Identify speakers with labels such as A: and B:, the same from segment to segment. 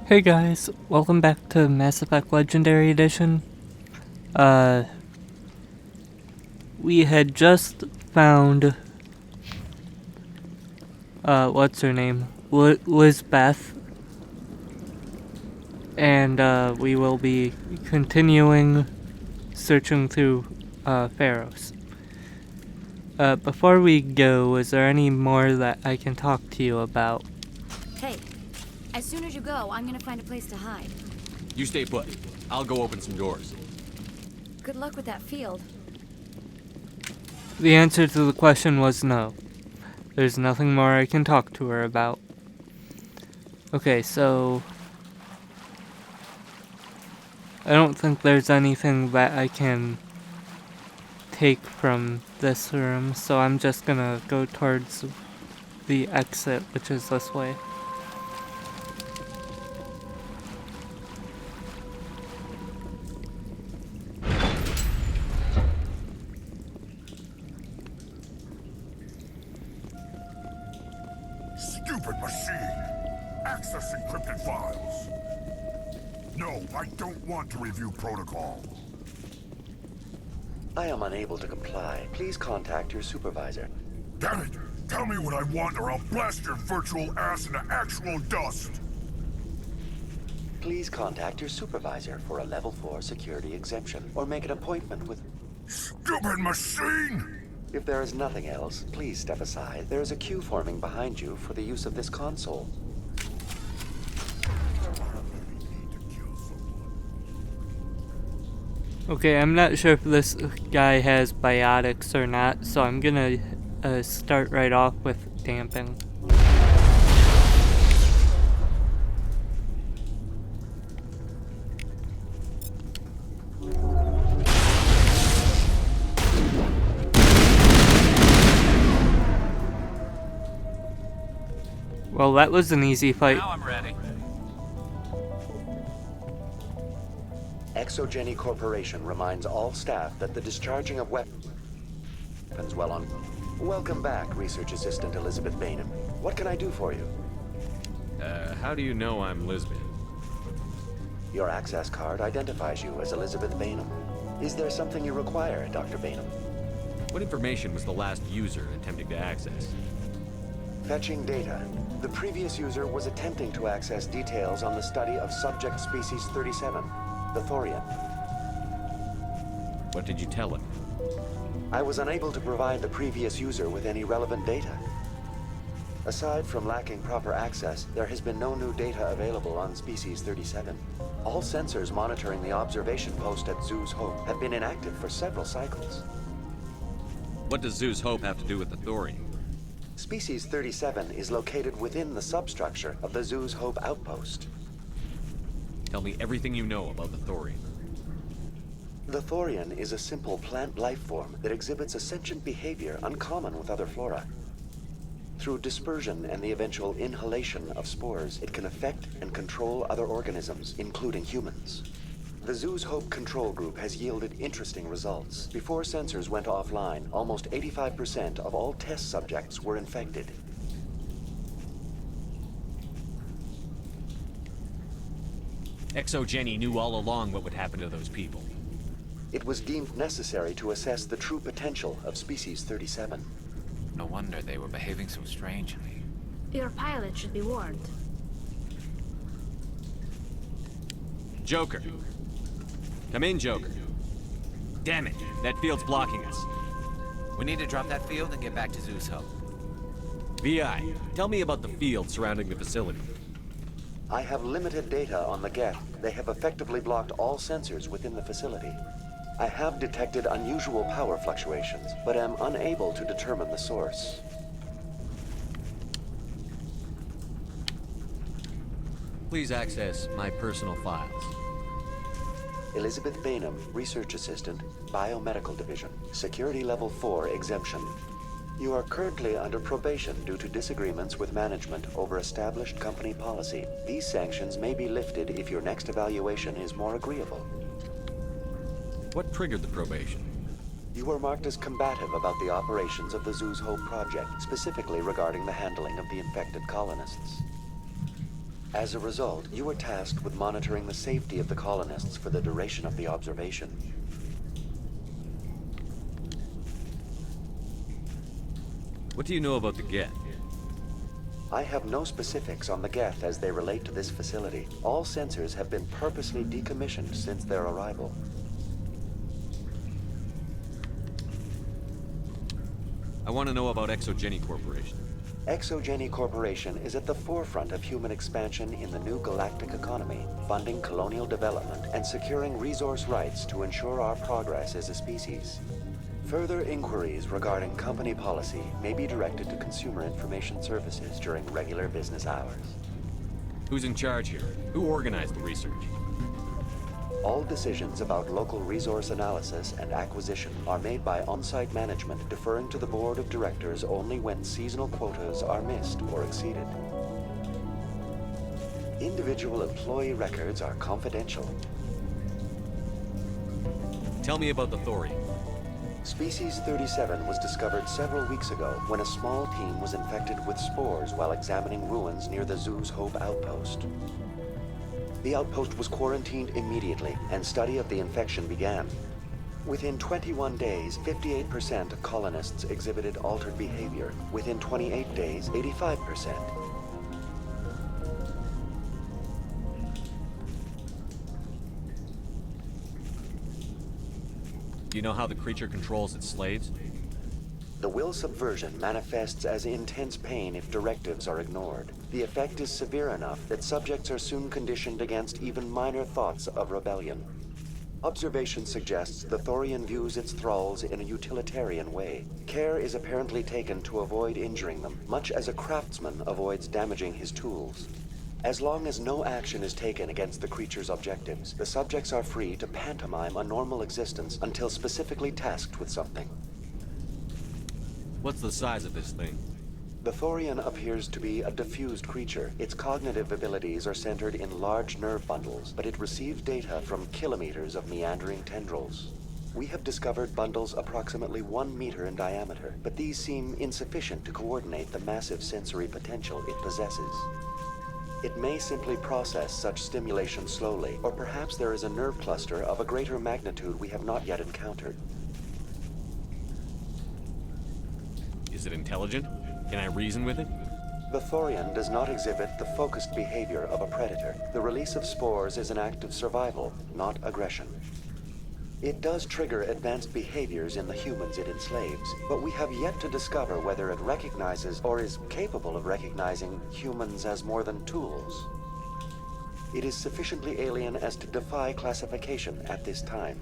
A: Hey guys, welcome back to Mass Effect Legendary Edition. Uh, we had just found, what's her name? Lizbeth. And, we will be continuing searching through, Feros. Before we go, is there any more that I can talk to you about?
B: Hey, as soon as you go, I'm gonna find a place to hide.
C: You stay put. I'll go open some doors.
B: Good luck with that field.
A: The answer to the question was no. There's nothing more I can talk to her about. Okay, so I don't think there's anything that I can take from this room, so I'm just gonna go towards the exit, which is this way.
D: Stupid machine! Access encrypted files! No, I don't want to review protocol.
E: I am unable to comply. Please contact your supervisor.
D: Damn it! Tell me what I want or I'll blast your virtual ass into actual dust!
E: Please contact your supervisor for a level 4 security exemption, or make an appointment with...
D: Stupid machine!
E: If there is nothing else, please step aside. There is a queue forming behind you for the use of this console.
A: Okay, I'm not sure if this guy has biotics or not, so I'm gonna start right off with damping. Well, that was an easy fight.
C: Now I'm ready.
E: Exogeny Corporation reminds all staff that the discharging of weapons while on... Welcome back, Research Assistant Elizabeth Bainham. What can I do for you?
C: How do you know I'm Lisbon?
E: Your access card identifies you as Elizabeth Bainham. Is there something you require, Dr. Bainham?
C: What information was the last user attempting to access?
E: Fetching data. The previous user was attempting to access details on the study of subject species 37, the Thorian.
C: What did you tell him?
E: I was unable to provide the previous user with any relevant data. Aside from lacking proper access, there has been no new data available on species 37. All sensors monitoring the observation post at Zoo's Hope have been inactive for several cycles.
C: What does Zoo's Hope have to do with the Thorian?
E: Species 37 is located within the substructure of the Zoo's Hope outpost.
C: Tell me everything you know about the Thorian.
E: The Thorian is a simple plant life form that exhibits a sentient behavior uncommon with other flora. Through dispersion and the eventual inhalation of spores, it can affect and control other organisms, including humans. The Zoo's Hope control group has yielded interesting results. Before sensors went offline, almost 85% of all test subjects were infected.
C: Exogeny knew all along what would happen to those people.
E: It was deemed necessary to assess the true potential of species 37.
F: No wonder they were behaving so strangely.
B: Your pilot should be warned.
C: Joker. Come in, Joker. Damn it, that field's blocking us.
F: We need to drop that field and get back to Zoo's Hope.
C: VI, tell me about the field surrounding the facility.
E: I have limited data on the geth. They have effectively blocked all sensors within the facility. I have detected unusual power fluctuations, but am unable to determine the source.
C: Please access my personal files.
E: Elizabeth Bainham, Research Assistant, Biomedical Division, Security Level 4 exemption. You are currently under probation due to disagreements with management over established company policy. These sanctions may be lifted if your next evaluation is more agreeable.
C: What triggered the probation?
E: You were marked as combative about the operations of the Zoo's Hope project, specifically regarding the handling of the infected colonists. As a result, you were tasked with monitoring the safety of the colonists for the duration of the observation.
C: What do you know about the geth?
E: I have no specifics on the geth as they relate to this facility. All sensors have been purposely decommissioned since their arrival.
C: I want to know about Exogeny Corporation.
E: Exogeny Corporation is at the forefront of human expansion in the new galactic economy, funding colonial development and securing resource rights to ensure our progress as a species. Further inquiries regarding company policy may be directed to Consumer Information Services during regular business hours.
C: Who's in charge here? Who organized the research?
E: All decisions about local resource analysis and acquisition are made by on-site management, deferring to the board of directors only when seasonal quotas are missed or exceeded. Individual employee records are confidential.
C: Tell me about the Thorian.
E: Species 37 was discovered several weeks ago when a small team was infected with spores while examining ruins near the zoo's Hope outpost. The outpost was quarantined immediately, and study of the infection began. Within 21 days, 58% of colonists exhibited altered behavior. Within 28 days, 85%.
C: Do you know how the creature controls its slaves?
E: The will subversion manifests as intense pain if directives are ignored. The effect is severe enough that subjects are soon conditioned against even minor thoughts of rebellion. Observation suggests the Thorian views its thralls in a utilitarian way. Care is apparently taken to avoid injuring them, much as a craftsman avoids damaging his tools. As long as no action is taken against the creature's objectives, the subjects are free to pantomime a normal existence until specifically tasked with something.
C: What's the size of this thing?
E: The Thorian appears to be a diffused creature. Its cognitive abilities are centered in large nerve bundles, but it receives data from kilometers of meandering tendrils. We have discovered bundles approximately 1 meter in diameter, but these seem insufficient to coordinate the massive sensory potential it possesses. It may simply process such stimulation slowly, or perhaps there is a nerve cluster of a greater magnitude we have not yet encountered.
C: Is it intelligent? Can I reason with it?
E: The Thorian does not exhibit the focused behavior of a predator. The release of spores is an act of survival, not aggression. It does trigger advanced behaviors in the humans it enslaves, but we have yet to discover whether it recognizes or is capable of recognizing humans as more than tools. It is sufficiently alien as to defy classification at this time.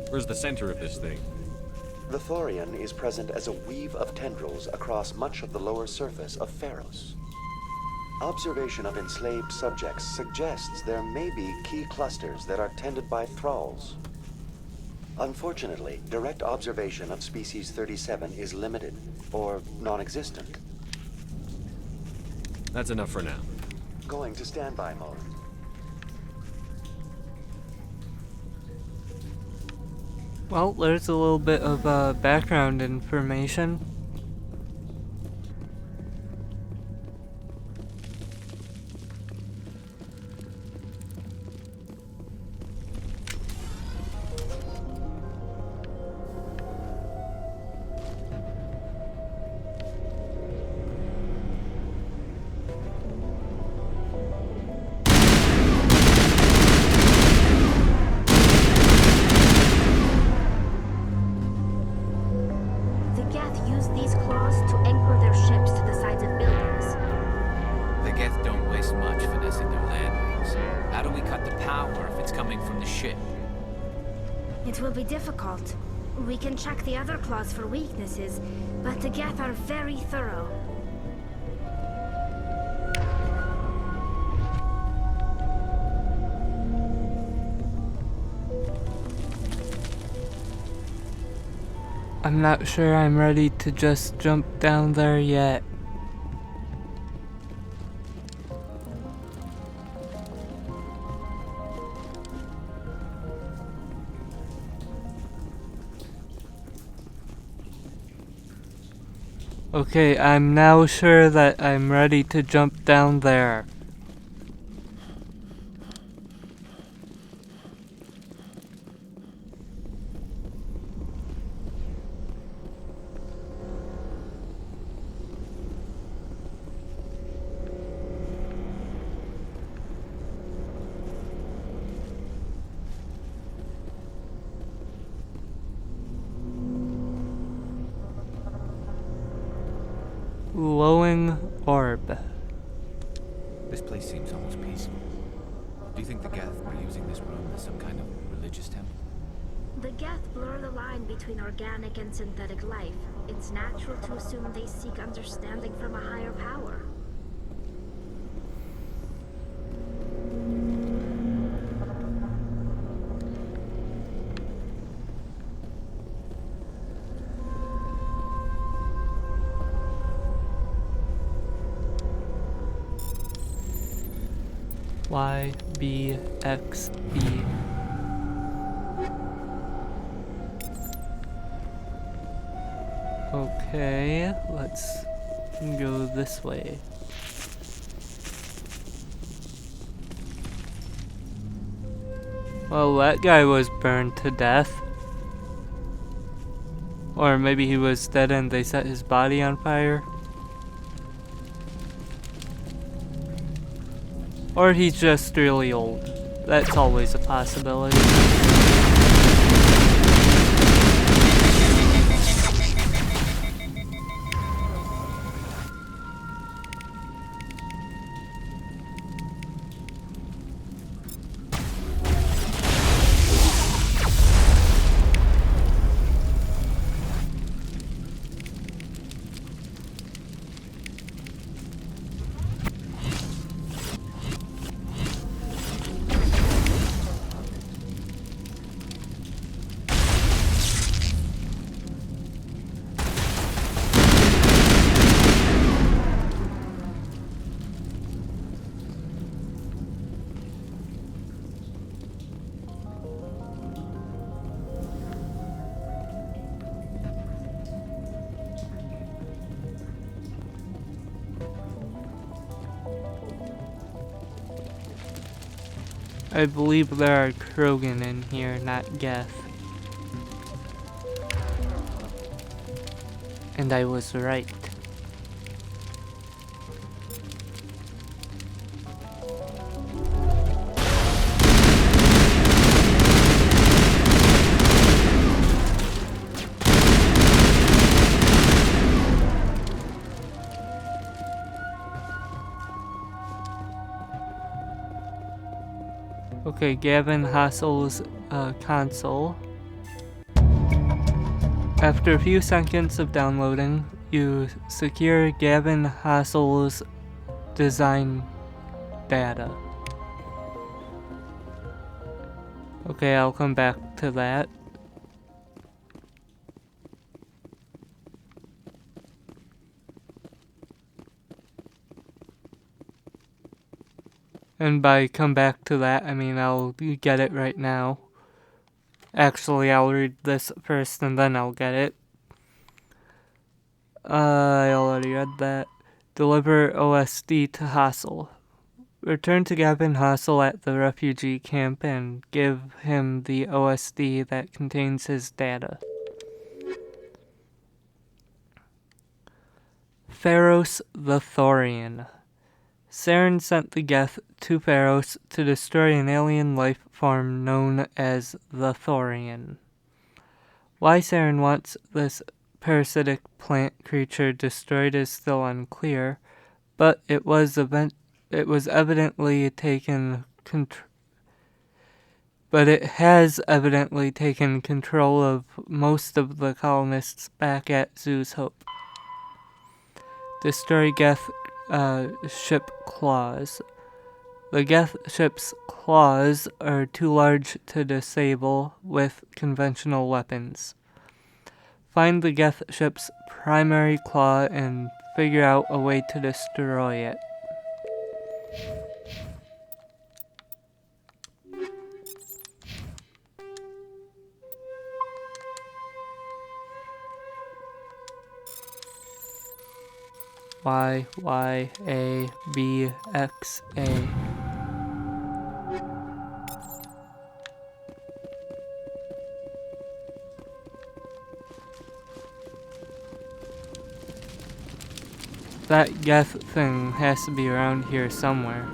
C: Where's the center of this thing?
E: The Thorian is present as a weave of tendrils across much of the lower surface of Feros. Observation of enslaved subjects suggests there may be key clusters that are tended by thralls. Unfortunately, direct observation of species 37 is limited, or non-existent.
C: That's enough for now.
E: Going to standby mode.
A: Well, there's a little bit of background information.
B: The geth use these claws to anchor their ships to the sides of buildings.
F: The geth don't waste much finessing their landings. How do we cut the power if it's coming from the ship?
B: It will be difficult. We can check the other claws for weaknesses, but the geth are very thorough.
A: I'm not sure I'm ready to just jump down there yet. Okay, I'm now sure that I'm ready to jump down there. Glowing orb.
F: This place seems almost peaceful. Do you think the geth were using this room as some kind of religious temple?
B: The geth blur the line between organic and synthetic life. It's natural to assume they seek understanding from a higher power.
A: Y, B, X, E. Okay, let's go this way. Well, that guy was burned to death. Or maybe he was dead and they set his body on fire. Or he's just really old. That's always a possibility. I believe there are Krogan in here, not Geth. And I was right. Okay, Gavin Hassel's console. After a few seconds of downloading, you secure Gavin Hassel's design data. Okay, I'll come back to that. And by come back to that, I mean I'll get it right now. Actually, I'll read this first and then I'll get it. I already read that. Deliver OSD to Hassel. Return to Gavin Hassel at the refugee camp and give him the OSD that contains his data. Feros the Thorian. Saren sent the geth to Feros to destroy an alien life form known as the Thorian. Why Saren wants this parasitic plant creature destroyed is still unclear, but it has evidently taken control of most of the colonists back at Zoo's Hope. Destroy Geth ship claws. The Geth ship's claws are too large to disable with conventional weapons. Find the Geth ship's primary claw and figure out a way to destroy it. Y, Y, A, B, X, A. That geth thing has to be around here somewhere.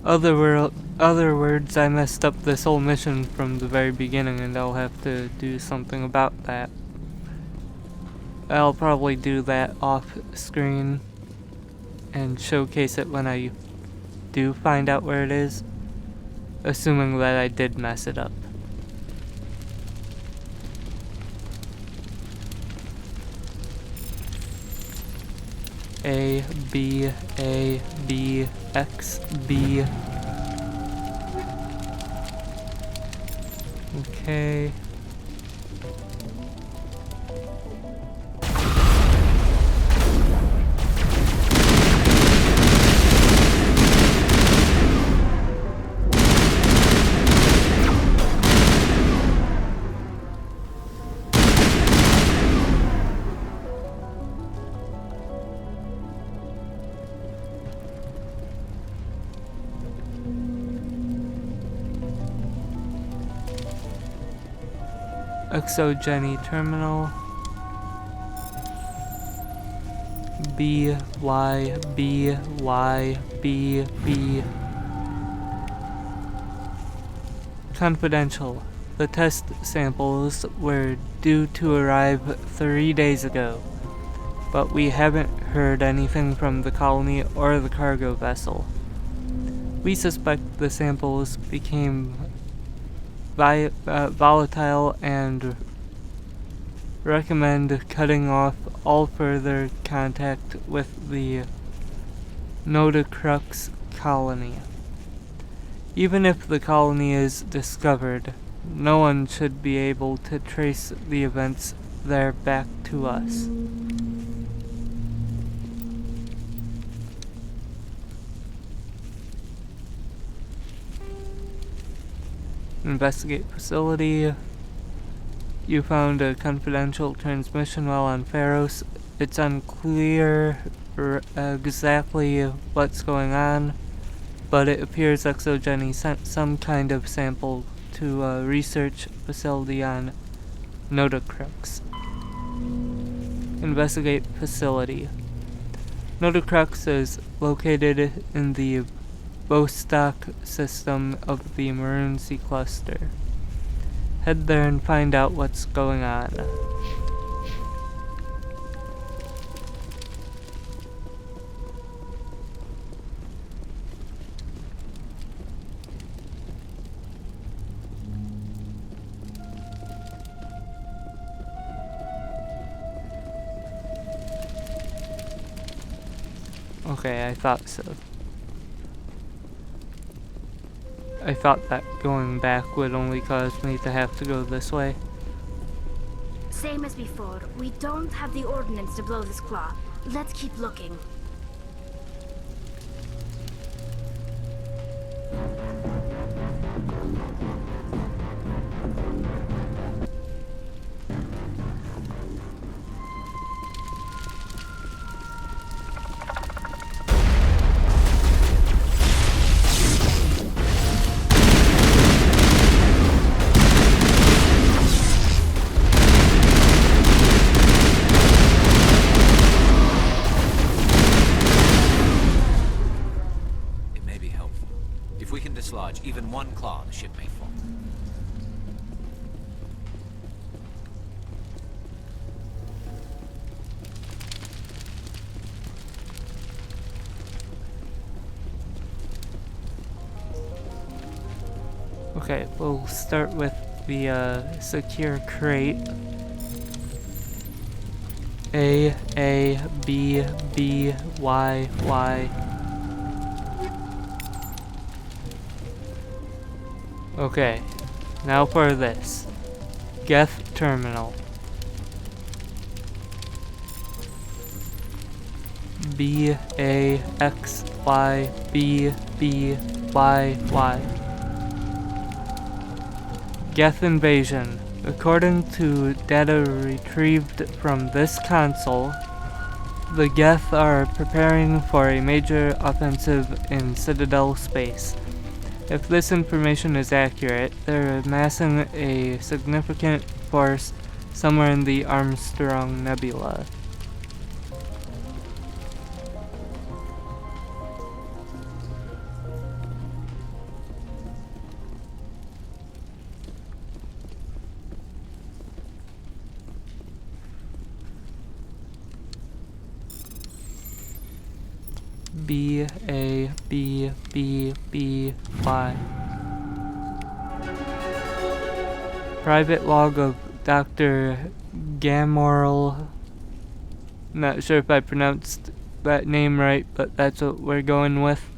A: Other words, I messed up this whole mission from the very beginning, and I'll have to do something about that. I'll probably do that off screen and showcase it when I do find out where it is, assuming that I did mess it up. A, B, X, B. Okay. Exogeny terminal. B, Y, B, Y, B, B. Confidential. The test samples were due to arrive 3 days ago, but we haven't heard anything from the colony or the cargo vessel. We suspect the samples became volatile and recommend cutting off all further contact with the Nodacrux colony. Even if the colony is discovered, no one should be able to trace the events there back to us. Investigate facility. You found a confidential transmission while on Feros. It's unclear exactly what's going on, but it appears Exogeny sent some kind of sample to a research facility on Nodacrux. Investigate facility. Nodacrux is located in the Bostock system of the Maroon Sea cluster. Head there and find out what's going on. Okay, I thought so. I thought that going back would only cause me to have to go this way.
B: Same as before. We don't have the ordnance to blow this claw. Let's keep looking.
F: Even one claw, the ship may fall.
A: Okay, we'll start with the secure crate. A, B, B, Y, Y. Okay, now for this. Geth terminal. B, A, X, Y, B, B, Y, Y. Geth invasion. According to data retrieved from this console, the Geth are preparing for a major offensive in Citadel space. If this information is accurate, they're amassing a significant force somewhere in the Armstrong Nebula. B-A-B-B-B-Y. Private log of Dr. Gamorel. Not sure if I pronounced that name right, but that's what we're going with.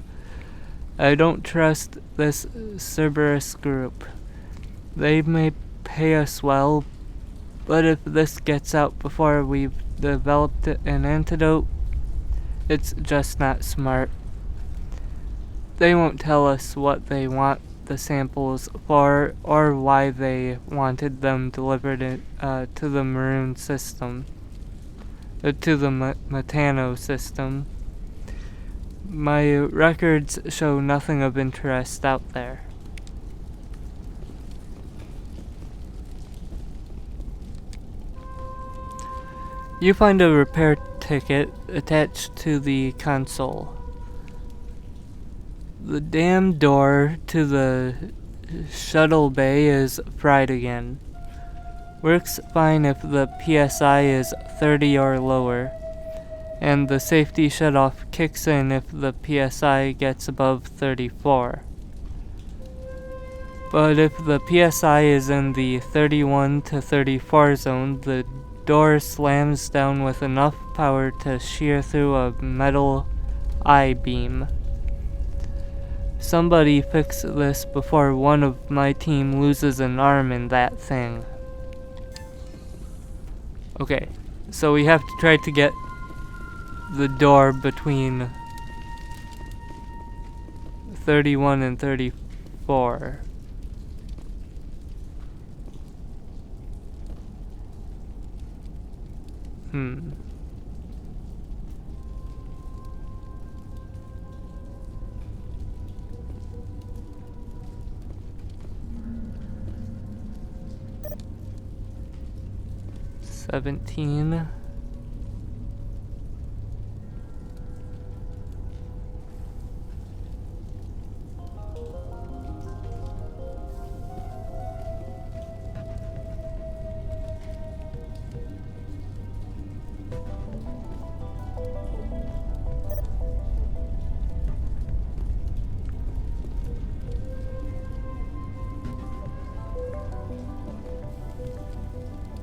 A: I don't trust this Cerberus group. They may pay us well, but if this gets out before we've developed an antidote, it's just not smart. They won't tell us what they want the samples for or why they wanted them delivered to the Maroon system. To the Matano system. My records show nothing of interest out there. You find a repair ticket attached to the console. The damn door to the shuttle bay is fried again. Works fine if the PSI is 30 or lower, and the safety shutoff kicks in if the PSI gets above 34. But if the PSI is in the 31 to 34 zone, the door slams down with enough power to shear through a metal I-beam. Somebody fix this before one of my team loses an arm in that thing. Okay, so we have to try to get the door between 31 and 34. Hmm. $17.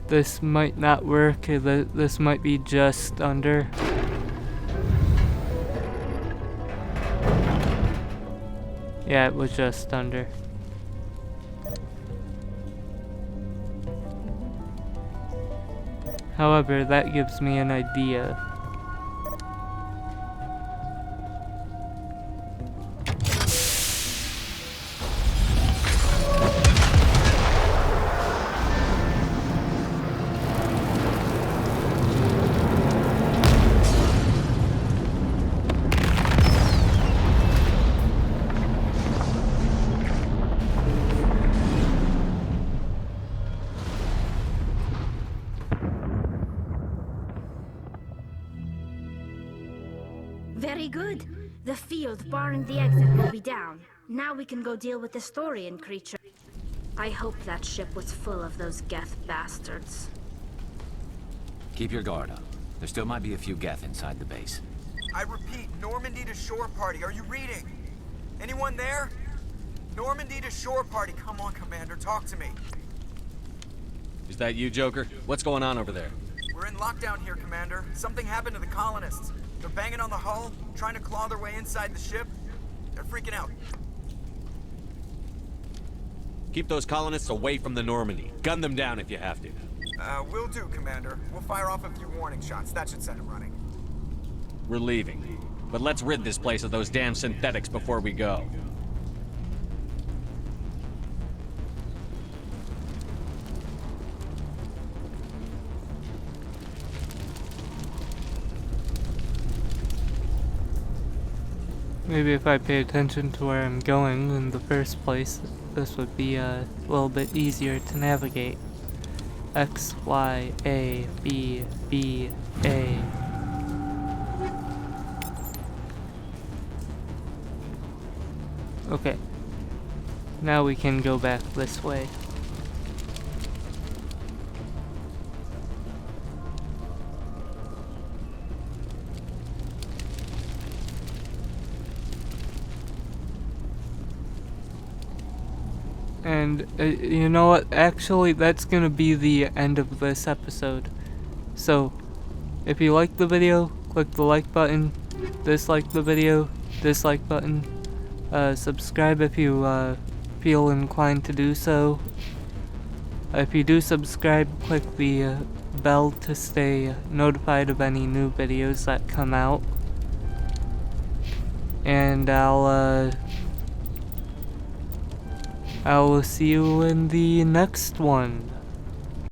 A: This might not work. This might be just under. Yeah, it was just under. However, that gives me an idea.
B: Very good. The field barring the exit will be down. Now we can go deal with the Storian creature. I hope that ship was full of those geth bastards.
F: Keep your guard up. There still might be a few geth inside the base.
G: I repeat, Normandy to shore party. Are you reading? Anyone there? Normandy to shore party. Come on, Commander. Talk to me.
C: Is that you, Joker? What's going on over there?
G: We're in lockdown here, Commander. Something happened to the colonists. They're banging on the hull, trying to claw their way inside the ship. They're freaking out.
C: Keep those colonists away from the Normandy. Gun them down if you have to.
G: Will do, Commander. We'll fire off a few warning shots. That should set them running.
C: We're leaving. But let's rid this place of those damn synthetics before we go.
A: maybe if I pay attention to where I'm going in the first place, this would be a little bit easier to navigate. X, Y, A, B, B, A. Okay. Now we can go back this way. And you know what? Actually, that's gonna be the end of this episode. So, if you like the video, click the like button. Dislike the video, dislike button. Subscribe if you feel inclined to do so. If you do subscribe, click the bell to stay notified of any new videos that come out. And I will see you in the next one.